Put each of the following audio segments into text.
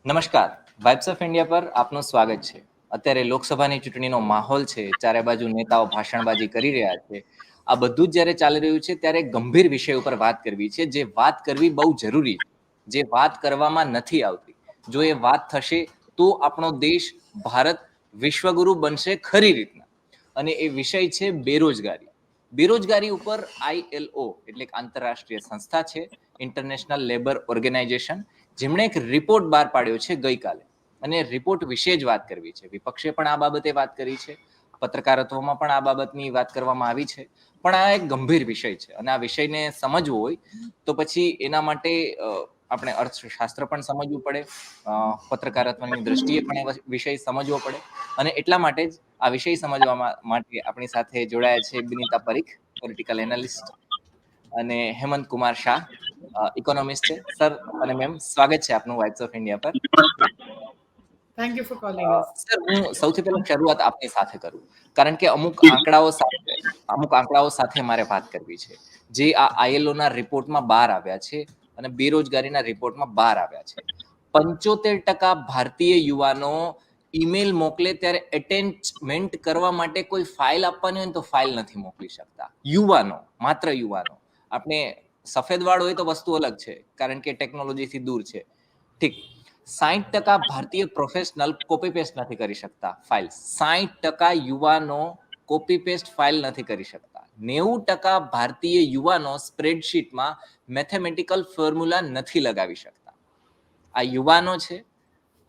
નમસ્કાર, vibes of India પર આપનું સ્વાગત છે. અત્યારે લોકસભાની ચૂંટણીનો માહોલ છે, ચારે બાજુ નેતાઓ ભાષણબાજી કરી રહ્યા છે. આ બધું જ જ્યારે ચાલી રહ્યું છે ત્યારે ગંભીર વિષય ઉપર વાત કરવી છે, જે વાત કરવી બહુ જરૂરી છે, જે વાત કરવામાં નથી આવતી. જો એ વાત થશે તો આપણો દેશ ભારત વિશ્વગુરુ બનશે ખરી રીતના. અને એ વિષય છે બેરોજગારી. બેરોજગારી ઉપર ILO એટલે કે આંતરરાષ્ટ્રીય સંસ્થા છે, ઇન્ટરનેશનલ લેબર ઓર્ગેનાઇઝેશન, જેમણે એક રિપોર્ટ બહાર પાડ્યો છે ગઈકાલે, અને રિપોર્ટ વિશે જ વાત કરવી છે. વિપક્ષે પણ આ બાબતે વાત કરી છે, પત્રકારત્વમાં પણ આ બાબતની વાત કરવામાં આવી છે, પણ આ એક ગંભીર વિષય છે અને આ વિષયને સમજવો હોય તો પછી એના માટે આપણે અર્થશાસ્ત્ર પણ સમજવું પડે, પત્રકારત્વની દ્રષ્ટિએ પણ એ વિષય સમજવો પડે. અને એટલા માટે જ આ વિષય સમજવા માટે આપણી સાથે જોડાયા છે બિનિતા પરીખ, પોલિટિકલ એનાલિસ્ટ, અને હેમંત કુમાર શાહ, ઇકોનોમિસ્ટ છે. સર અને મેમ, સ્વાગત છે આપનું વાઇબ્સ ઓફ ઇન્ડિયા પર. Thank you for calling us. Sir, હું સૌથી પહેલા શરૂઆત આપની સાથે કરું, કારણ કે અમુક આંકડાઓ સાથે મારે વાત કરવી છે, જે આ ILO ના રિપોર્ટમાં બહાર આવ્યા છે અને બેરોજગારીના રિપોર્ટમાં બહાર આવ્યા છે. 75% ભારતીય યુવાનો ઈમેલ મોકલે ત્યારે એટેચમેન્ટ કરવા માટે કોઈ ફાઇલ આપવાની હોય તો ફાઇલ નથી મોકલી શકતા. યુવાનો, માત્ર યુવાનો. આપણે સફેદ વાળ હોય તો વસ્તુ અલગ છે, કારણ કે ટેકનોલોજીથી દૂર છે, ઠીક. 60% ભારતીય પ્રોફેશનલ કોપી પેસ્ટ નથી કરી શકતા ફાઇલ. 60% યુવાનો કોપી પેસ્ટ ફાઇલ નથી કરી શકતા. 90% ભારતીય યુવાનો સ્પ્રેડશીટમાં મેથેમેટિકલ ફોર્મ્યુલા નથી લગાવી શકતા. આ યુવાનો છે,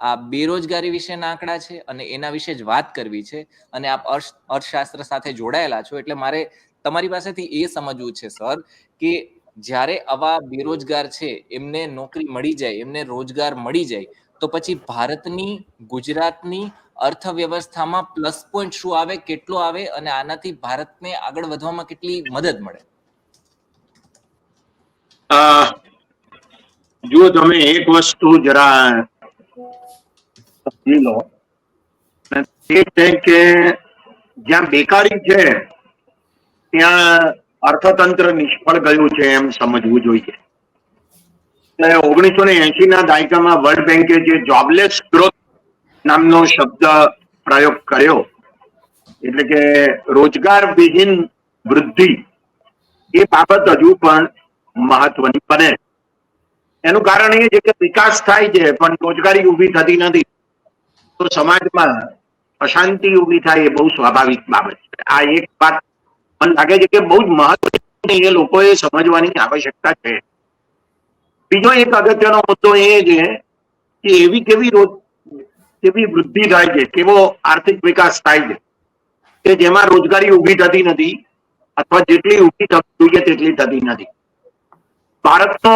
આ બેરોજગારી વિશેના આંકડા છે અને એના વિશે જ વાત કરવી છે. અને આપ અર્થશાસ્ત્ર સાથે જોડાયેલા છો એટલે મારે તમારી પાસેથી એ સમજવું છે સર, કે જ્યારે આવા બેરોજગાર છે એમને નોકરી મળી જાય, એમને રોજગાર મળી જાય, તો પછી ભારતની, ગુજરાતની અર્થવ્યવસ્થામાં પ્લસ પોઈન્ટ શું આવે, કેટલો આવે, અને આનાથી ભારતને આગળ વધવામાં કેટલી મદદ મળે? જો તમે એક વસ્તુ જરા સમજી લો, તે છે કે જ્યાં બેકારી છે ત્યાં અર્થતંત્ર નિષ્ફળ ગયું છે એમ સમજવું જોઈએ. 1980 ના દાયકામાં વર્લ્ડ બેંકે જે જોબલેસ ગ્રોથ નામનો શબ્દ પ્રયોગ કર્યો, એટલે કે રોજગાર વિહીન વૃદ્ધિ, એ બાબત હજુ પણ મહત્વની બને. એનું કારણ એ છે કે વિકાસ થાય છે પણ રોજગારી ઊભી થતી નથી, તો સમાજમાં અશાંતિ ઊભી થાય એ બહુ સ્વાભાવિક બાબત છે. આ એક વાત મને લાગે છે કે બહુ જ મહત્વની એ લોકોએ સમજવાની આવશ્યકતા છે. બીજો એક અગત્યનો મુદ્દો એ છે કે એવી કેવી વૃદ્ધિ થાય છે, કેવો આર્થિક વિકાસ થાય છે કે જેમાં રોજગારી ઊભી થતી નથી, અથવા જેટલી ઊભી થવી જોઈએ તેટલી થતી નથી. ભારતનો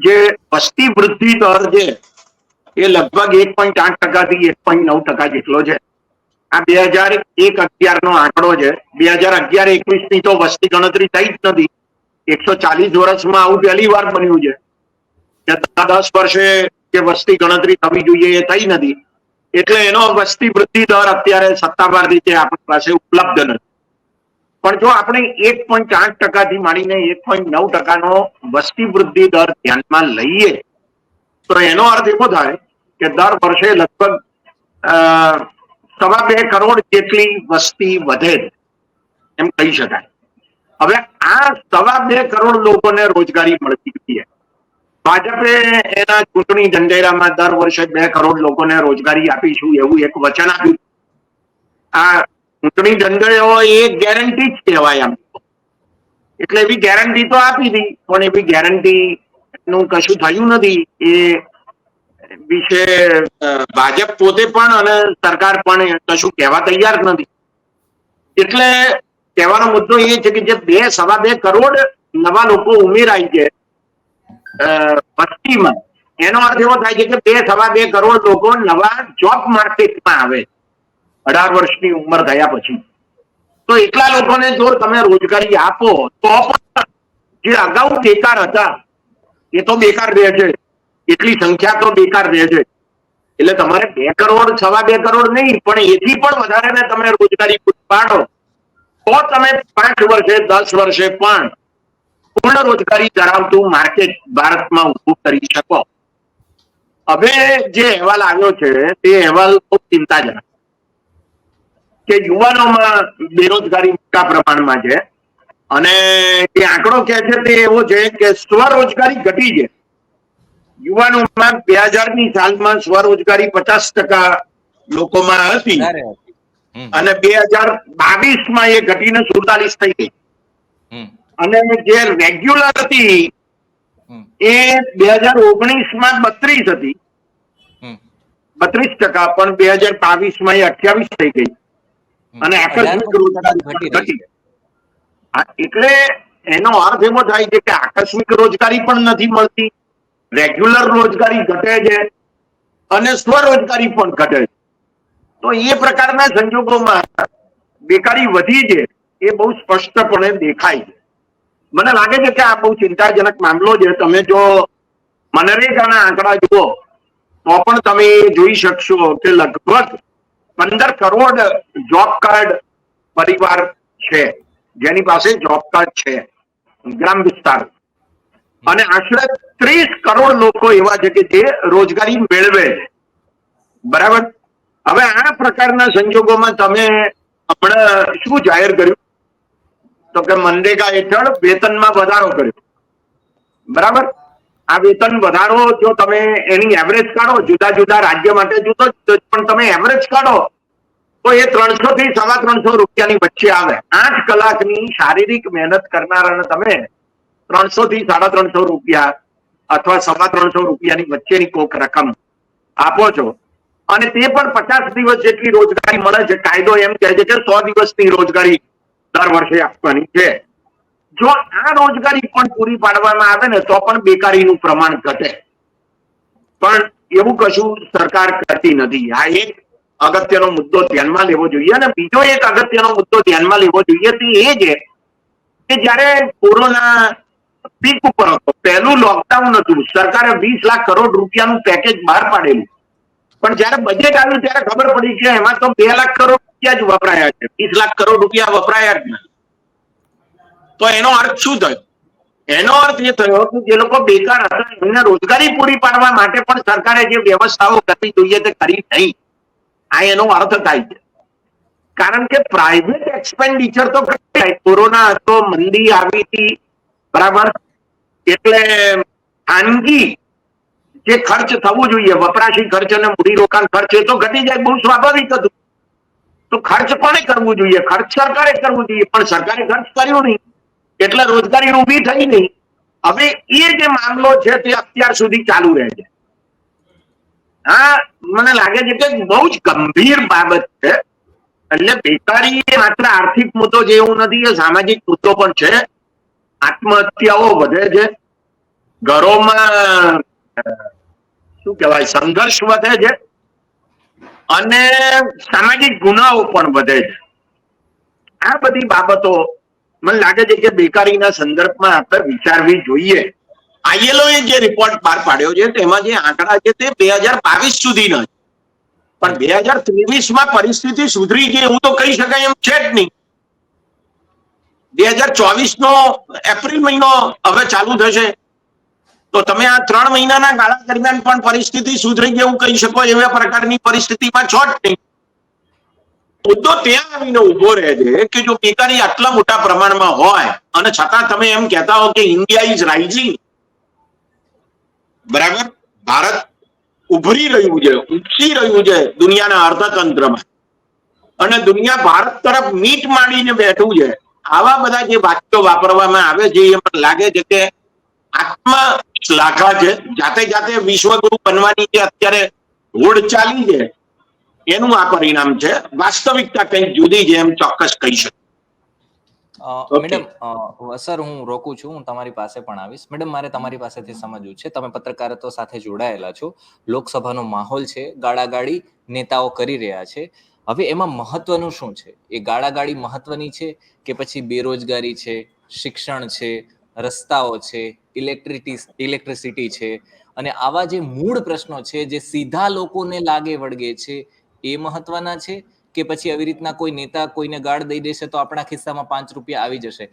જે વસ્તી વૃદ્ધિ દર છે એ લગભગ 1.8% થી 1.9% જેટલો છે. આ 2001-11 નો આંકડો છે. 2011-21 ની તો વસ્તી ગણતરી થઈ જ નથી. 140 વર્ષમાં આવું પહેલી વાર બન્યું છે કે 10 વર્ષે જે વસ્તી ગણતરી થવી જોઈએ એ થઈ નથી. એટલે એનો વસ્તી વૃદ્ધિ દર અત્યારે સત્તાવાર રીતે આપણી પાસે ઉપલબ્ધ નથી. પણ જો આપણે 1.8% થી માંડીને 1.9% નો વસ્તી વૃદ્ધિ દર ધ્યાનમાં લઈએ તો એનો અર્થ એવો થાય કે દર વર્ષે લગભગ 2.25 કરોડ જેટલી વસ્તી વધે એમ કહી શકાય. હવે આ 2.25 કરોડ લોકોને રોજગારી મળતી જોઈએ. ભાજપે એના ચૂંટણી ઢંઢેરામાં દર વર્ષે 2 કરોડ લોકોને રોજગારી આપીશું એવું એક વચન આપ્યું. આ ચૂંટણી ઢંઢેરો એ ગેરંટી જ કહેવાય આમ. એટલે એવી ગેરંટી તો આપી હતી, પણ એવી ગેરંટી નું કશું થયું નથી. એ વિશે ભાજપ પોતે પણ અને સરકાર પણ કશું કહેવા તૈયાર નથી. એટલે કહેવાનો મુદ્દો એ છે કે જે 2.25 કરોડ નવા લોકો ઉમેરાય છે વસ્તીમાં, એનો અર્થ એવો થાય છે કે 2.25 કરોડ લોકો નવા જોબ માર્કેટમાં આવે 18 વર્ષની ઉંમર થયા પછી. તો એટલા લોકોને જો તમે રોજગારી આપો તો પણ જે અગાઉ બેકાર હતા એ તો બેકાર રહે છે, એટલી સંખ્યા તો બેકાર રહે છે. એટલે તમારે 2 કરોડ 2.25 કરોડ નહીં, પણ એથી પણ વધારે તમે રોજગારી પૂરી પાડો તો તમે 5 વર્ષે 10 વર્ષે પણ પૂર્ણ રોજગારી ધરાવતું માર્કેટ ભારતમાં ઉભું કરી શકો. હવે જે અહેવાલ આવ્યો છે તે અહેવાલ ખૂબ ચિંતાજનક કે યુવાનોમાં બેરોજગારી મોટા પ્રમાણમાં છે અને એ આંકડો કહે છે તે એવો છે કે સ્વરોજગારી ઘટી છે. યુવાનોમાં 2000ની સાલમાં સ્વરોજગારી 50% લોકોમાં હતી અને 2022માં એ ઘટીને 47 થઈ ગઈ. અને જે રેગ્યુલર હતી એ 2019માં 32 હતી, 32%, પણ 2022માં એ 28 થઈ ગઈ અને આકસ્મિક રોજગારી ઘટી. એટલે એનો અર્થ એવો થાય છે કે આકસ્મિક રોજગારી પણ નથી મળતી, રેગ્યુલર રોજગારી ઘટે છે અને સ્વરોજગારી પણ ઘટે છે. તો એ પ્રકારના સંજોગોમાં બેકારી વધી છે એ બહુ સ્પષ્ટપણે દેખાય છે. મને લાગે છે કે આ બહુ ચિંતાજનક મામલો છે. તમે જો મનરેગાના આંકડા જુઓ તો પણ તમે જોઈ શકશો કે લગભગ 15 કરોડ જોબ કાર્ડ પરિવાર છે જેની પાસે જોબ કાર્ડ છે ગ્રામ વિસ્તાર, અને આશરે 30 કરોડ લોકો એવા છે કે જે રોજગારી મેળવે છે. બરાબર. હવે આ પ્રકારના સંજોગોમાં તમે હમણાં શું જાહેર કર્યું તો કે મનરેગા હેઠળ વેતનમાં વધારો કર્યો. બરાબર. આ વેતન વધારો જો તમે એની એવરેજ કાઢો, જુદા જુદા રાજ્ય માટે જુદો પણ તમે એવરેજ કાઢો તો એ 300 થી 350 રૂપિયાની વચ્ચે આવે. 8 કલાકની શારીરિક મહેનત કરનારાને તમે 300 થી 350 રૂપિયા અથવા 350 રૂપિયાની વચ્ચેની કોઈક રકમ આપો છો અને તે પણ 50 દિવસ જેટલી રોજગારી મળે છે. કાયદો એમ કહે છે કે 100 દિવસની રોજગારી દર વર્ષે આપવાની છે. જો આ રોજગારી પણ પૂરી પાડવામાં આવે ને તો પણ બેકારીનું પ્રમાણ ઘટે, પણ એવું કશું સરકાર કરતી નથી. આ એક અગત્યનો મુદ્દો ધ્યાનમાં લેવો જોઈએ. અને બીજો એક અગત્યનો મુદ્દો ધ્યાનમાં લેવો જોઈએ તે એ છે કે જયારે કોરોના પીક ઉપર હતો, પહેલું લોકડાઉન હતું, સરકારે 20 લાખ કરોડ રૂપિયાનું પેકેજ બહાર પાડેલું, પણ જયારે બજેટ આવ્યું ત્યારે ખબર પડી કે એમાં તો 2 લાખ કરોડ રૂપિયા જ વપરાયા છે, 20 લાખ કરોડ રૂપિયા વપરાયા જ નથી. તો એનો અર્થ શું થયો? એનો અર્થ એ થયો કે જે લોકો બેકાર હતા એમને રોજગારી પૂરી પાડવા માટે પણ સરકારે જે વ્યવસ્થાઓ કરવી જોઈએ તે કરી નહીં. આ એનો અર્થ થાય છે. કારણ કે પ્રાઇવેટ એક્સપેન્ડિચર તો ઘટાય. કોરોના હતો, મંદી આવી હતી, બરાબર, એટલે ખાનગી જે ખર્ચ થવું જોઈએ, વપરાશી ખર્ચ અને મૂડીરોકાણ ખર્ચ, એ તો ઘટી જાય, બહુ સ્વાભાવિક હતું. તો ખર્ચ કોને કરવું જોઈએ? ખર્ચ સરકારે કરવું જોઈએ, પણ સરકારે ખર્ચ કર્યો નહીં એટલે રોજગારી ઊભી થઈ નહીં. હવે એ જે મામલો છે તે અત્યાર સુધી ચાલુ રહે છે. હા, મને લાગે છે કે બહુ જ ગંભીર બાબત છે. એટલે બેકારી એ માત્ર આર્થિક મુદ્દો છે એવું નથી, એ સામાજિક મુદ્દો પણ છે. આત્મહત્યાઓ વધે છે, ઘરોમાં શું કહેવાય સંઘર્ષ વધે છે અને સામાજિક ગુનાઓ પણ વધે છે. આ બધી બાબતો મને લાગે છે કે બેકારીના સંદર્ભમાં આપણે વિચારવી જોઈએ. ILO એ જે રિપોર્ટ બહાર પાડ્યો છે તેમાં જે આંકડા છે તે 2022 સુધીના છે, પણ 2023માં પરિસ્થિતિ સુધરી ગઈ એવું તો કહી શકાય એમ છે જ નહીં. 2024નો એપ્રિલ મહિનો હવે ચાલુ થશે તો તમે આ 3 મહિનાના ગાળા દરમિયાન પણ પરિસ્થિતિ સુધરી ગઈ એવું કહી શકો એવા પ્રકારની પરિસ્થિતિમાં છો જ નહીં. મુદ્દો ત્યાં આવીને ઉભો રહે છે કે જો બેકારી આટલા મોટા પ્રમાણમાં હોય અને છતાં તમે એમ કહેતા હો કે ઇન્ડિયા ઇઝ રાઇઝિંગ, બરાબર, ભારત ઉભરી રહ્યું છે, ઉપસી રહ્યું છે દુનિયાના અર્થતંત્રમાં, અને દુનિયા ભારત તરફ મીટ માંડીને બેઠું છે. આવા બધા જે વાક્યો વાપરવામાં આવે છે એ મને લાગે છે કે આત્મશ્લાઘા છે. જાતે જાતે વિશ્વગુરુ બનવાની જે અત્યારે હોડ ચાલી છે એનું આ પરિણામ છે. વાસ્તવિકતા કંઈક જુદી છે એમ ચોક્કસ કહી શકે. મેડમ, સર હું રોકું છું, હું તમારી પાસે પણ આવીશ. મેડમ, મારે તમારી પાસેથી સમજવું છે, તમે પત્રકારત્વ સાથે જોડાયેલા છો, લોકસભાનો માહોલ છે, ગાળાગાળી નેતાઓ કરી રહ્યા છે. હવે એમાં મહત્વનું શું છે? એ ગાળાગાળી મહત્વની છે કે પછી બેરોજગારી છે, શિક્ષણ છે, રસ્તાઓ છે, ઇલેક્ટ્રિસિટી છે, અને આવા જે મૂળ પ્રશ્નો છે જે સીધા લોકોને લાગે વળગે છે એ મહત્વના છે, કે પછી આવી રીતના કોઈ નેતા કોઈને ગાળ દઈ દેશે તો આપણા ખિસ્સામાં 5 રૂપિયા આવી જશે?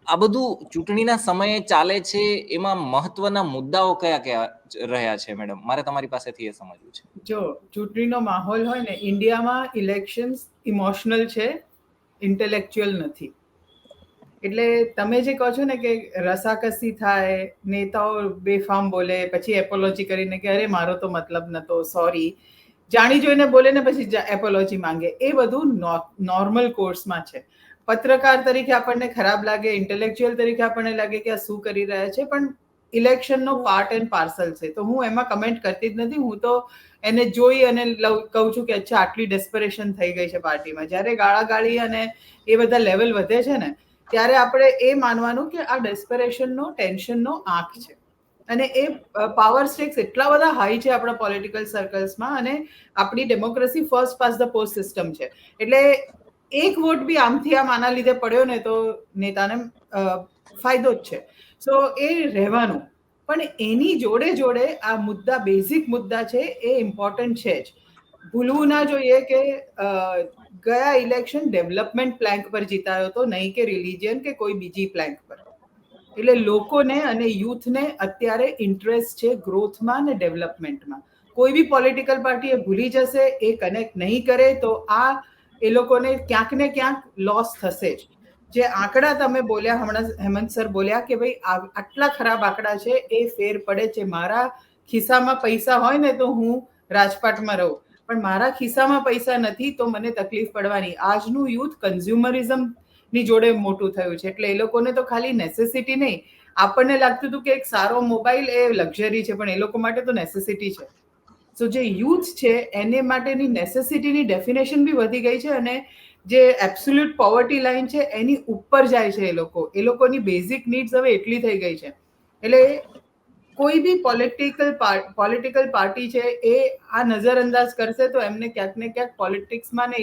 આ બધું ચૂંટણીના સમયે ચાલે છે, એમાં મહત્વના મુદ્દાઓ કયા કયા રહ્યા છે મેડમ? મારે તમારી પાસેથી એ સમજવું છે. જો ચૂંટણીનો માહોલ હોય ને, ઇન્ડિયામાં ઇલેક્શન્સ ઇમોશનલ છે, ઇન્ટેલેક્ચ્યુઅલ નથી. એટલે તમે જે કહો છો ને કે રસાકસી થાય, નેતાઓ બેફામ બોલે, પછી એપોલોજી કરીને કે અરે મારો તો મતલબ નતો, સોરી, જાણી જોઈને બોલે ને પછી એપોલોજી માંગે, એ બધું નોર્મલ કોર્સમાં છે. પત્રકાર તરીકે આપણને ખરાબ લાગે, ઇન્ટેલેક્ચ્યુઅલ તરીકે આપણને લાગે કે આ શું કરી રહ્યા છે, પણ ઇલેક્શનનો પાર્ટ એન્ડ પાર્સલ છે. તો હું એમાં કમેન્ટ કરતી જ નથી. હું તો એને જોઈ અને કહું છું કે અચ્છા આટલી ડેસ્પરેશન થઈ ગઈ છે પાર્ટીમાં. જ્યારે ગાળાગાળી અને એ બધા લેવલ વધે છે ને, ત્યારે આપણે એ માનવાનું કે આ ડેસ્પરેશનનો, ટેન્શનનો આંક છે. અને એ પાવર સ્ટેક્સ એટલા બધા હાઈ છે આપણા પોલિટિકલ સર્કલ્સમાં, અને આપણી democracy first pass the post system છે. એટલે એક વોટ બી આમથી આમ આના લીધે પડ્યો ને તો નેતાને ફાયદો જ છે. સો એ રહેવાનું. પણ એની જોડે જોડે આ મુદ્દા, બેઝિક મુદ્દા છે, એ ઇમ્પોર્ટન્ટ છે જ. ભૂલવું ના જોઈએ કે ગયા ઇલેક્શન ડેવલપમેન્ટ પ્લેન્ક પર જીતાયો હતો, નહીં કે રિલિજિયન કે કોઈ બીજી પ્લેન્ક પર. એટલે લોકોને અને યુથને અત્યારે ઇન્ટરેસ્ટ છે ગ્રોથમાં અને ડેવલપમેન્ટમાં. કોઈ બી પોલિટિકલ પાર્ટી એ ભૂલી જશે, એ કનેક્ટ નહીં કરે તો આ એ લોકોને ક્યાંક ને ક્યાંક લોસ થશે જ. જે આંકડા તમે બોલ્યા હમણાં, હેમંત સર બોલ્યા કે ભાઈ આટલા ખરાબ આંકડા છે, એ ફેર પડે છે. મારા ખિસ્સામાં પૈસા હોય ને તો હું રાજપાટમાં રહું, પણ મારા ખિસ્સામાં પૈસા નથી તો મને તકલીફ પડવાની. આજનું યુથ કન્ઝ્યુમરિઝમ ની જોડે મોટું થયું છે. એટલે એ લોકોને તો ખાલી નેસેસિટી નહીં, આપણને લાગતું હતું કે એક સારો મોબાઈલ એ લક્ઝરી છે, પણ એ લોકો માટે તો નેસેસિટી છે. સો જે યુથ છે એને માટેની નેસેસિટીની ડેફિનેશન બી વધી ગઈ છે, અને જે એબ્સોલ્યુટ પોવર્ટી લાઈન છે એની ઉપર જાય છે એ લોકો. એ લોકોની બેઝિક નીડ્સ હવે એટલી થઈ ગઈ છે. એટલે કોઈ બી પોલિટિકલ પાર્ટી છે એ આ નજરઅંદાજ કરશે તો એમને ક્યાંક ને ક્યાંક પોલિટિક્સમાં ને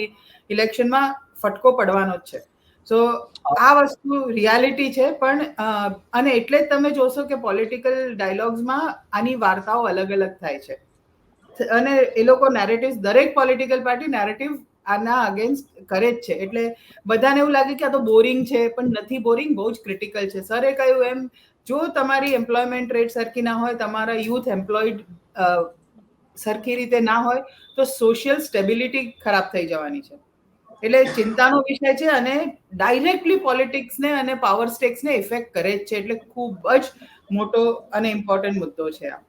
ઇલેક્શનમાં ફટકો પડવાનો જ છે. સો આ વસ્તુ રિયાલિટી છે. પણ અને એટલે જ તમે જોશો કે પોલિટિકલ ડાયલોગ્સમાં આની વાર્તાઓ અલગ અલગ થાય છે, અને એ લોકો નેરેટિવ્સ, દરેક પોલિટિકલ પાર્ટી નેરેટિવ આના અગેન્સ્ટ કરે જ છે. એટલે બધાને એવું લાગે કે આ તો બોરિંગ છે, પણ નથી બોરિંગ, બહુ જ ક્રિટિકલ છે. સરે કહ્યું એમ, જો તમારી એમ્પ્લોયમેન્ટ રેટ સરખી ના હોય, તમારા યુથ એમ્પ્લોયડ સરખી રીતે ના હોય, તો સોશિયલ સ્ટેબિલિટી ખરાબ થઈ જવાની છે. એટલે ચિંતાનો વિષય છે, અને ડાયરેક્ટલી પોલિટિક્સને અને પાવર સ્ટેક્સને ઇફેક્ટ કરે જ છે. એટલે ખૂબ જ મોટો અને ઇમ્પોર્ટન્ટ મુદ્દો છે આ.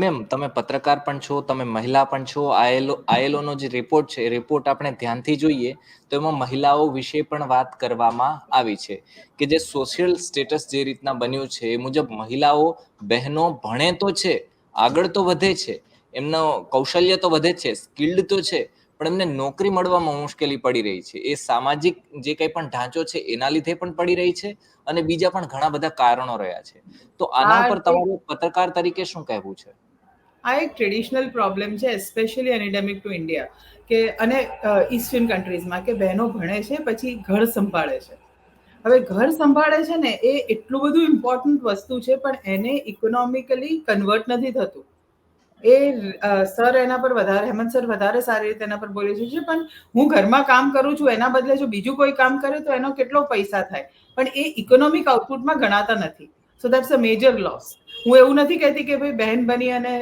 મેમ, તમે પત્રકાર પણ છો, તમે મહિલા પણ છો. આઈએલઓ નો જે રિપોર્ટ છે, એ રિપોર્ટ આપણે ધ્યાનથી જોઈએ તો એમાં મહિલાઓ વિશે પણ વાત કરવામાં આવી છે કે જે સોશિયલ સ્ટેટસ જે રીતના બન્યું છે એ મુજબ મહિલાઓ, બહેનો ભણે તો છે, આગળ તો વધે છે, એમનો કૌશલ્ય તો વધે છે, સ્કિલ્ડ તો છે, પણ એમને નોકરી મળવામાં મુશ્કેલી પડી રહી છે. એ સામાજિક જે કંઈ પણ ઢાંચો છે એના લીધે પણ પડી રહી છે, અને બીજા પણ ઘણા બધા કારણો રહ્યા છે. તો આના પર તમારું પત્રકાર તરીકે શું કહેવું છે? આ એક ટ્રેડિશનલ પ્રોબ્લેમ છે, એસ્પેશિયલી એન્ડેમિક ટુ ઇન્ડિયા, કે અને ઈસ્ટર્ન કન્ટ્રીઝમાં, કે બહેનો ભણે છે પછી ઘર સંભાળે છે. હવે ઘર સંભાળે છે ને એ એટલું બધું ઇમ્પોર્ટન્ટ વસ્તુ છે, પણ એને ઇકોનોમિકલી કન્વર્ટ નથી થતું. એ સર એના પર વધારે, હેમંત સર વધારે સારી રીતે એના પર બોલે છે. પણ હું ઘરમાં કામ કરું છું, એના બદલે જો બીજું કોઈ કામ કરે તો એનો કેટલો પૈસા થાય, પણ એ ઇકોનોમિક આઉટપુટમાં ગણાતા નથી. સો દેટ્સ અ મેજર લોસ. હું એવું નથી કહેતી કે ભાઈ બહેન બની અને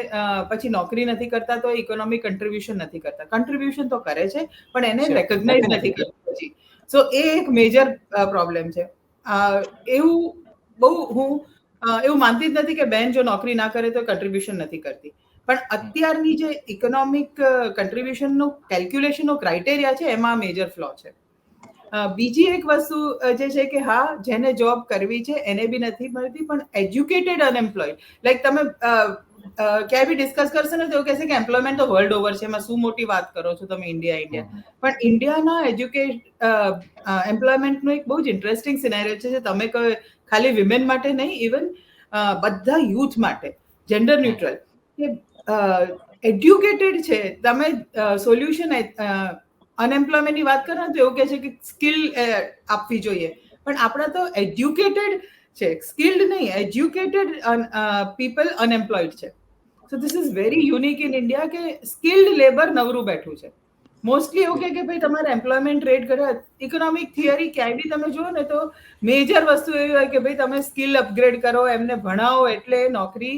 પછી નોકરી નથી કરતા તો ઇકોનોમિક કન્ટ્રીબ્યુશન નથી કરતા. કન્ટ્રીબ્યુશન તો કરે છે, પણ એને રેકોગ્નાઇઝ નથી કરતા પછી. સો એ એક મેજર પ્રોબ્લેમ છે. એવું બહુ હું એવું માનતી જ નથી કે બેન જો નોકરી ના કરે તો કન્ટ્રીબ્યુશન નથી કરતી. પણ અત્યારની જે ઇકોનોમિક કન્ટ્રીબ્યુશનનું કેલ્ક્યુલેશનનો ક્રાઇટેરિયા છે એમાં મેજર ફ્લો છે. બીજી એક વસ્તુ જે છે કે હા, જેને જોબ કરવી છે એને બી નથી મળતી, પણ એજ્યુકેટેડ અનએમ્પ્લોયડ, લાઈક તમે ક્યાંય બી ડિસ્કસ કરશો ને તો એવું કહેશે કે એમ્પ્લોયમેન્ટ તો વર્લ્ડ ઓવર છે, એમાં શું મોટી વાત કરો છો તમે ઇન્ડિયા. પણ ઇન્ડિયાના એમ્પ્લોયમેન્ટનો એક બહુ જ ઇન્ટરેસ્ટિંગ સિનેરિયો છે, જે તમે કહો ખાલી વિમેન માટે નહીં, ઇવન બધા યુથ માટે, જેન્ડર ન્યુટ્રલ, કે એડ્યુકેટેડ છે. તમે સોલ્યુશન અનએમ્પ્લોયમેન્ટની વાત કરો ને તો એવું કહે છે કે સ્કિલ આપવી જોઈએ, પણ આપણા તો એજ્યુકેટેડ છે, સ્કિલ્ડ નહીં, એજ્યુકેટેડ પીપલ અનએમ્પ્લોયડ છે. So this is very unique in India કે સ્કિલ્ડ લેબર નવરું બેઠું છે. મોસ્ટલી એવું કે ભાઈ તમારે એમ્પ્લોયમેન્ટ રેટ કરે. ઇકોનોમિક થિયરી ક્યાંય બી તમે જુઓ ને તો મેજર વસ્તુ એવી હોય કે ભાઈ તમે સ્કિલ અપગ્રેડ કરો, એમને ભણાવો એટલે નોકરી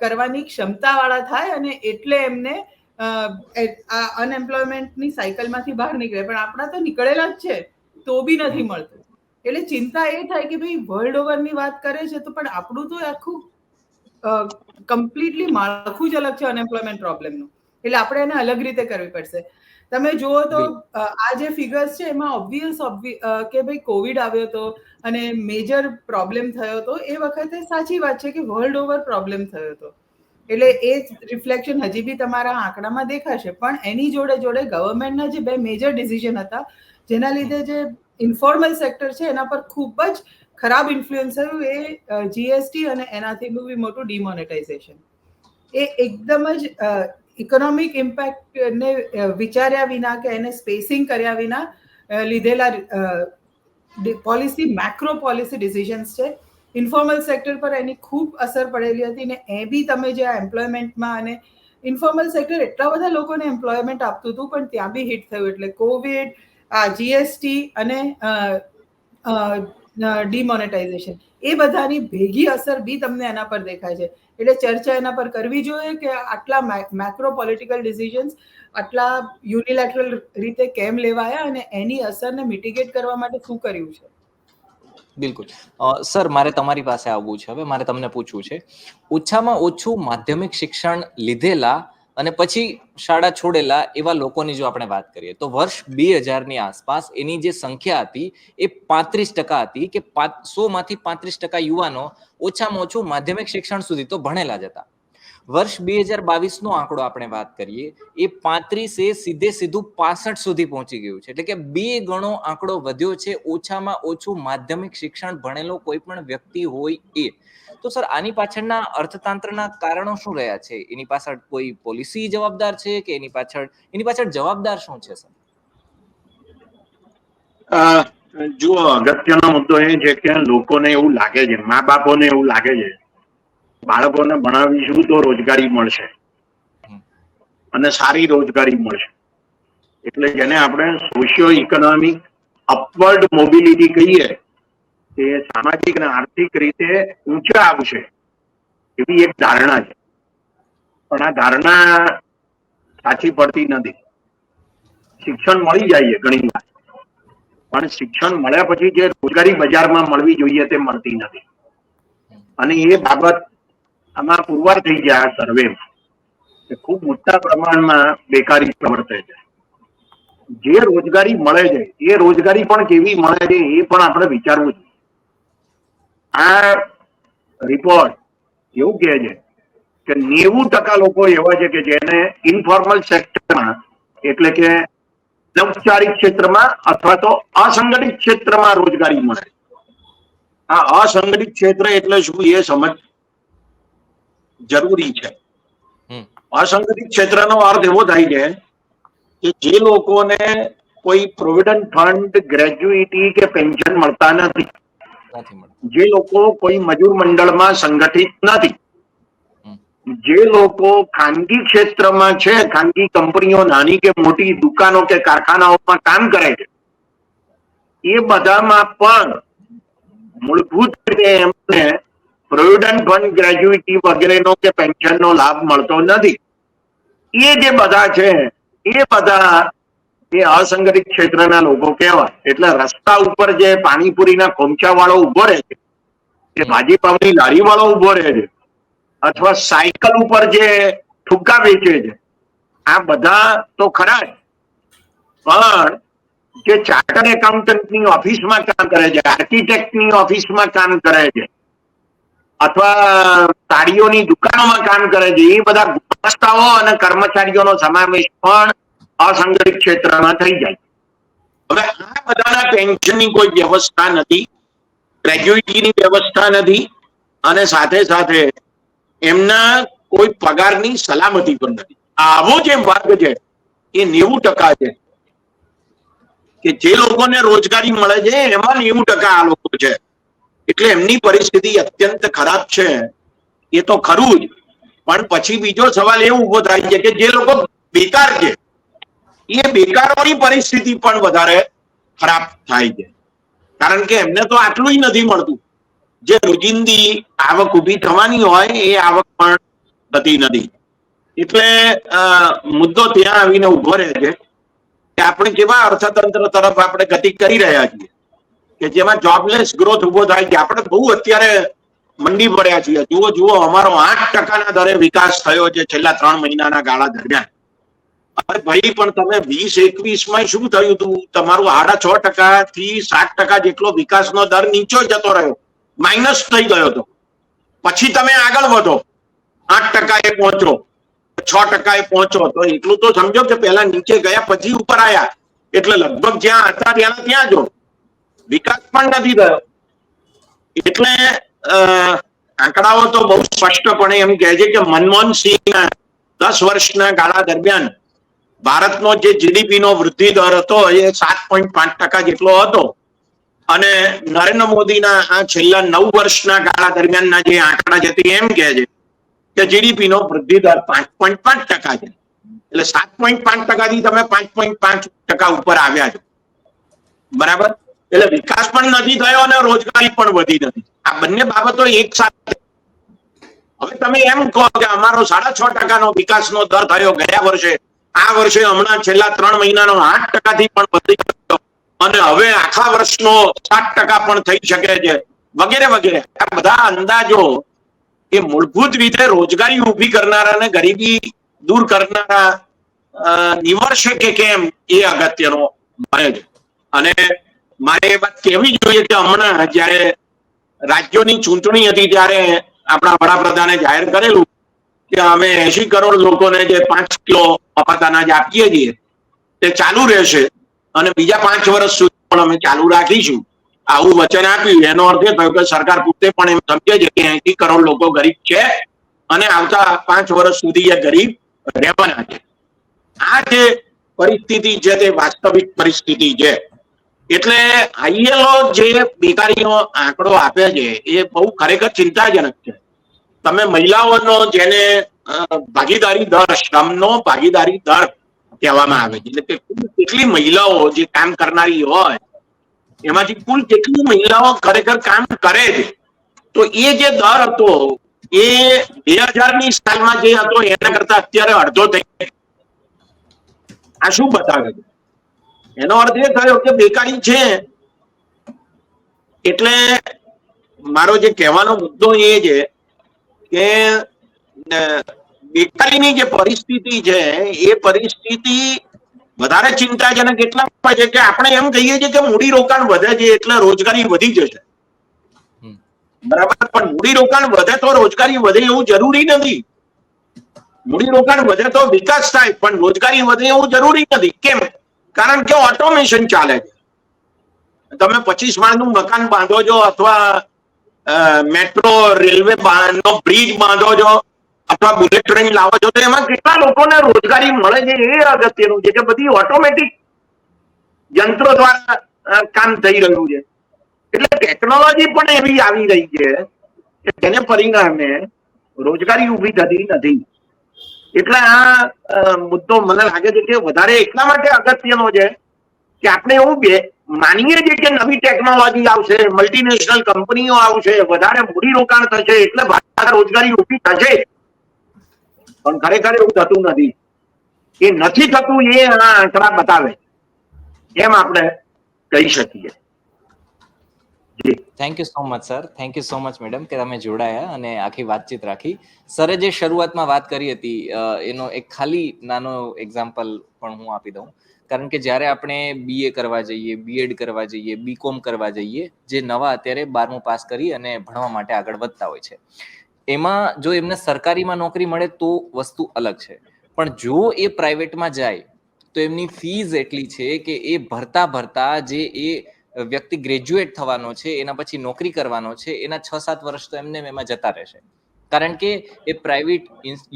કરવાની ક્ષમતા વાળા થાય અને એટલે એમને આ અનએમ્પ્લોયમેન્ટની સાયકલમાંથી બહાર નીકળે. પણ આપણા તો નીકળેલા જ છે તો બી નથી મળતું. એટલે ચિંતા એ થાય કે ભાઈ વર્લ્ડ ઓવરની વાત કરે છે તો પણ આપણું તો આખું કમ્પ્લીટલી માળખું જ અલગ છે અનએમ્પ્લોયમેન્ટ પ્રોબ્લેમનું. એટલે આપણે એને અલગ રીતે કરવી પડશે. તમે જુઓ તો આ જે ફિગર્સ છે એમાં ઓબ્વિયસ કે ભાઈ કોવિડ આવ્યો હતો અને મેજર પ્રોબ્લેમ થયો હતો, એ વખતે સાચી વાત છે કે વર્લ્ડ ઓવર પ્રોબ્લેમ થયો હતો. એટલે એ રિફ્લેક્શન હજી બી તમારા આંકડામાં દેખાશે. પણ એની જોડે જોડે ગવર્મેન્ટના જે 2 મેજર ડિસિઝન હતા જેના લીધે જે ઇન્ફોર્મલ સેક્ટર છે એના પર ખૂબ જ ખરાબ ઇન્ફ્લુઅન્સ થયું, એ જીએસટી અને એનાથી બી મોટું ડિમોનેટાઇઝેશન. એ એકદમ જ ઇકોનોમિક ઇમ્પેક્ટને વિચાર્યા વિના કે એને સ્પેસિંગ કર્યા વિના લીધેલા પોલિસી, મેક્રો પોલિસી ડિસિઝન્સ છે. ઇન્ફોર્મલ સેક્ટર પર એની ખૂબ અસર પડેલી હતી ને એ બી તમે જે આ એમ્પ્લોયમેન્ટમાં, અને ઇન્ફોર્મલ સેક્ટર એટલા બધા લોકોને એમ્પ્લોયમેન્ટ આપતું હતું પણ ત્યાં બી હિટ થયું. એટલે કોવિડ, આ જીએસટી અને ડિમોનેટાઇઝેશન, એ બધાની ભેગી અસર બી તમને એના પર દેખાય છે. એટલે ચર્ચા એના પર કરવી જોઈએ કે આટલા મેક્રો પોલિટિકલ ડિસિઝન્સ આટલા યુનિલેટરલ રીતે કેમ લેવાયા અને એની અસરને મિટિગેટ કરવા માટે શું કર્યું છે. બિલકુલ. સર, મારે તમારી પાસે આવવું છે. હવે મારે તમને પૂછવું છે, ઓછામાં ઓછું માધ્યમિક શિક્ષણ લીધેલા અને પછી શાળા છોડેલા એવા લોકોની જો આપણે વાત કરીએ તો વર્ષ 2000 ની આસપાસ એની જે સંખ્યા હતી એ 35% હતી, કે 100માંથી 35% યુવાનો ઓછામાં ઓછું માધ્યમિક શિક્ષણ સુધી તો ભણેલા જ હતા. વર્ષ 2022 નો આંકડો આપણે વાત કરીએ, એ 35 એ સીધું 65 સુધી પહોંચી ગયું છે. એટલે કે 2 ગણો આંકડો વધ્યો છે ઓછામાં ઓછું માધ્યમિક શિક્ષણ ભણેલો કોઈ પણ વ્યક્તિ હોય એ. તો સર, આની પાછળના અર્થતંત્રના કારણો શું રહ્યા છે? એની પાછળ કોઈ પોલિસી જવાબદાર છે કે એની પાછળ જવાબદાર શું છે સર? જુઓ, અગત્યનો મુદ્દો એ છે કે લોકોને એવું લાગે છે, મા બાપોને એવું લાગે છે બાળકોને ભણાવીશું તો રોજગારી મળશે અને સારી રોજગારી મળશે. એટલે જેને આપણે સોશિયો ઇકોનોમિક અપવર્ડ મોબિલિટી કહીએ, તે સામાજિક અને આર્થિક રીતે ઊંચા આવશે એવી એક ધારણા છે. પણ આ ધારણા સાચી પડતી નથી. શિક્ષણ મળી જાય છે ઘણી વાર, પણ શિક્ષણ મળ્યા પછી જે રોજગારી બજારમાં મળવી જોઈએ તે મળતી નથી. અને એ બાબત આમાં પુરવાર થઈ ગયા સર્વેમાં ખૂબ મોટા પ્રમાણમાં બેકારી પ્રવર્તે છે. જે રોજગારી મળે છે એ રોજગારી પણ કેવી મળે છે એ પણ આપણે વિચારવું જોઈએ. આ રિપોર્ટ એવું કહે છે કે 90% લોકો એવા છે કે જેને ઇન્ફોર્મલ સેક્ટરમાં, એટલે કે ઔપચારિક ક્ષેત્રમાં અથવા તો અસંગઠિત ક્ષેત્રમાં રોજગારી મળે. આ અસંગઠિત ક્ષેત્ર એટલે શું એ સમજ જરૂરી છે. અસંગઠિત ક્ષેત્રનો અર્થ એવો થાય છે કે જે લોકોને કોઈ પ્રોવિડન્ટ ફંડ, ગ્રેજ્યુઇટી કે પેન્શન મળતા નથી, જે લોકો કોઈ મજૂર મંડળમાં સંગઠિત નથી, જે લોકો ખાનગી ક્ષેત્રમાં છે, ખાનગી કંપનીઓ, નાની કે મોટી દુકાનો કે કારખાનાઓમાં કામ કરે છે, એ બધામાં પણ મૂળભૂત રીતે એમને પ્રોવિડન્ટ ફંડ, ગ્રેજ્યુઇટી વગેરેનો કે પેન્શનનો લાભ મળતો નથી. એ જે બધા છે એ બધા એ અસંગઠિત ક્ષેત્રના લોકો કહેવાય. એટલે રસ્તા ઉપર જે પાણીપુરીના ખોમચા વાળો ઉભો રહે છે, કે ભાજીપાવની લારી વાળો ઉભો રહે છે, અથવા સાયકલ ઉપર જે ઠુક્કા વેચે છે, આ બધા તો ખરા જ. પણ જે ચાર્ટર્ડ એકાઉન્ટન્ટની ઓફિસમાં કામ કરે છે, આર્કિટેક્ટની ઓફિસમાં કામ કરે છે, અથવા તાળીઓની દુકાનોમાં કામ કરે છે, એ બધા ગુમાસ્તાઓ અને કર્મચારીઓનો સમાવેશ પણ અસંગઠિત ક્ષેત્રમાં થઈ જાય. હવે આ બધાના પેન્શનની કોઈ વ્યવસ્થા નથી, ગ્રેજ્યુઇટીની વ્યવસ્થા નથી, અને સાથે સાથે એમના કોઈ પગારની સલામતી પણ નથી. આવો જે વર્ગ છે એ 90% છે, કે જે લોકોને રોજગારી મળે છે એમાં 90% આ લોકો છે. એટલે એમની પરિસ્થિતિ અત્યંત ખરાબ છે, એ તો ખરું જ. પણ પછી બીજો સવાલ એ ઉભો થાય છે કે જે લોકો બેકાર છે એ બેકારોની પરિસ્થિતિ પણ વધારે ખરાબ થાય છે, કારણ કે એમને તો આટલું નથી મળતું. જે રોજિંદી આવક ઊભી થવાની હોય એ આવક પણ થતી નથી. એટલે મુદ્દો ત્યાં આવીને ઉભો રહે છે કે આપણે કેવા અર્થતંત્ર તરફ આપણે ગતિ કરી રહ્યા છીએ કે જેમાં જોબલેસ ગ્રોથ ઉભો થાય છે. આપણે બહુ અત્યારે મંડી પડ્યા છીએ. જુઓ અમારો 8% દરે વિકાસ થયો છે છેલ્લા 3 મહિનાના ગાળા દરમિયાન. અરે ભાઈ, પણ તમે 20-21 માં શું થયું હતું? તમારું 6.5% થી 7% જેટલો વિકાસનો દર નીચો જતો રહ્યો, માઇનસ થઈ ગયો હતો. પછી તમે આગળ વધો, 8% પહોંચો, 6% પહોંચો, તો એટલું તો સમજો કે પહેલા નીચે ગયા પછી ઉપર આવ્યા. એટલે લગભગ જ્યાં હતા ત્યાં જો વિકાસ પણ નથી થયો. એટલે આંકડાઓ તો બહુ સ્પષ્ટપણે એમ કહે છે કે મનમોહન સિંહના 10 વર્ષના ગાળા દરમિયાન ભારતનો જે જીડીપી નો વૃદ્ધિ દર હતો એ 7.5% જેટલો હતો, અને નરેન્દ્ર મોદીના આ છેલ્લા 9 વર્ષના ગાળા દરમિયાનના જે આંકડા છે તે એમ કહે છે કે જીડીપી નો વૃદ્ધિ દર 5.5% છે. એટલે 7.5% થી તમે 5.5% ઉપર આવ્યા છો, બરાબર? એટલે વિકાસ પણ નથી થયો અને રોજગારી પણ વધી નથી. આ બંને બાબતો એક સાથે. હવે તમે એમ કહો કે અમારો 6.5% નો વિકાસનો દર થયો ગયા વર્ષે, આ વર્ષે હમણાં છેલ્લા 3 મહિનાનો 8% થી પણ વધી ગયો, અને હવે આખા વર્ષનો 7% પણ થઈ શકે છે, વગેરે વગેરે. આ બધા અંદાજો એ મૂળભૂત રીતે રોજગારી ઊભી કરનારા અને ગરીબી દૂર કરનારા નિવડશે કે કેમ એ અગત્યનો બને છે. અને મારે એ વાત કહેવી જોઈએ કે હમણાં જયારે રાજ્યોની ચૂંટણી હતી ત્યારે આપણા વડાપ્રધાને જાહેર કરેલું કે અમે 80 કરોડ લોકોને જે 5 કિલો મફત અનાજ આપીએ છીએ તે ચાલુ રહેશે અને બીજા 5 વર્ષ સુધી પણ અમે ચાલુ રાખીશું. આવું વચન આપ્યું. એનો અર્થ એ થયો કે સરકાર પોતે પણ એમ સમજે છે કે 80 કરોડ લોકો ગરીબ છે અને આવતા 5 વર્ષ સુધી એ ગરીબ રહેવાના છે. આ જે પરિસ્થિતિ છે તે વાસ્તવિક પરિસ્થિતિ છે. એટલે આઈએલઓ જે બેકારીનો આંકડો આપે છે એ બહુ ખરેખર ચિંતાજનક છે. તમે મહિલાઓનો જેને ભાગીદારી દર, શ્રમનો ભાગીદારી દર કહેવામાં આવે છે, એટલે કે કેટલી મહિલાઓ જે કામ કરનારી હોય એમાંથી કુલ કેટલી મહિલાઓ ખરેખર કામ કરે છે, તો એ જે દર હતો એ 2000ની સાલમાં જે હતો એના કરતા અત્યારે અડધો થઈ ગયો. આ શું બતાવે છે? એનો અર્થ એ થયો કે બેકારી છે. એટલે મારો જે કહેવાનો મુદ્દો એ છે કે બેકારીની જે પરિસ્થિતિ છે એ પરિસ્થિતિ વધારે ચિંતાજનક એટલા માટે છે કે આપણે એમ કહીએ છીએ કે મૂડીરોકાણ વધે છે એટલે રોજગારી વધી જશે, બરાબર? પણ મૂડીરોકાણ વધે તો રોજગારી વધે એવું જરૂરી નથી. મૂડીરોકાણ વધે તો વિકાસ થાય, પણ રોજગારી વધે એવું જરૂરી નથી. કેમ? કારણ કે ઓટોમેશન ચાલે છે. તમે 25 માળનું મકાન બાંધો છો અથવા મેટ્રો રેલવે નો બ્રિજ બાંધો છો અથવા બુલેટ ટ્રેન લાવો છો, તો એમાં કેટલા લોકોને રોજગારી મળે છે એ અગત્યનું છે કે બધી ઓટોમેટિક યંત્રો દ્વારા કામ થઈ રહ્યું છે. એટલે ટેકનોલોજી પણ એવી આવી રહી છે કે તેને પરિણામે રોજગારી ઊભી થતી નથી. એટલે આ મુદ્દો મને લાગે છે કે વધારે એટલા માટે અગત્યનો છે કે આપણે એવું માનીએ છીએ કે નવી ટેકનોલોજી આવશે, મલ્ટીનેશનલ કંપનીઓ આવશે, વધારે મૂડીરોકાણ થશે એટલે ભારતમાં રોજગારી ઊભી થશે, પણ ખરેખર એવું થતું નથી. એ નથી થતું એ આ આંકડા બતાવે એમ આપણે કહી શકીએ. Thank you so much sir, thank you so much madam કે તમે જોડાયા અને આખી વાતચીત રાખી. સરે જે શરૂઆતમાં વાત કરી હતી એનો એક ખાલી નાનો એક્ઝામ્પલ પણ હું આપી દઉં. કારણ કે જ્યારે આપણે બીએ કરવા જઈએ, બીએડ કરવા જઈએ, બીકોમ કરવા જઈએ, જે નવા અત્યારે 12મું પાસ કરી અને ભણવા માટે આગળ વધતા હોય છે, એમાં જો એમને સરકારીમાં નોકરી મળે તો વસ્તુ અલગ છે, પણ જો એ પ્રાઇવેટમાં જાય તો એમની ફીઝ એટલી છે કે એ ભરતા જે એ વ્યક્તિ ગ્રેજ્યુએટ થવાનો છે, એના પછી નોકરી કરવાનો છે, એના 6-7 વર્ષ તો એમને એમાં જતા રહેશે. કારણ કે એ પ્રાઇવેટ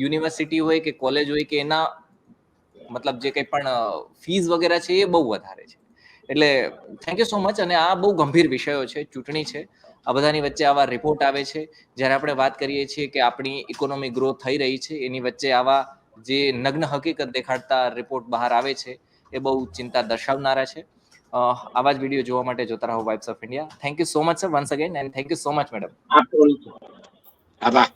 યુનિવર્સિટી હોય કે કોલેજ હોય કે એના મતલબ જે કંઈ પણ ફીઝ વગેરે છે એ બહુ વધારે છે. એટલે થેન્ક યુ સો મચ. અને આ બહુ ગંભીર વિષયો છે, ચૂંટણી છે, આ બધાની વચ્ચે આવા રિપોર્ટ આવે છે. જ્યારે આપણે વાત કરીએ છીએ કે આપણી ઇકોનોમી ગ્રો થઈ રહી છે, એની વચ્ચે આવા જે નગ્ન હકીકત દેખાડતા રિપોર્ટ બહાર આવે છે, એ બહુ ચિંતા દર્શાવનારા છે. આવા જ વિડીયો જોવા માટે જોતા રહો vibes of India. Thank you so much sir once again and thank you so much madam. આભાર.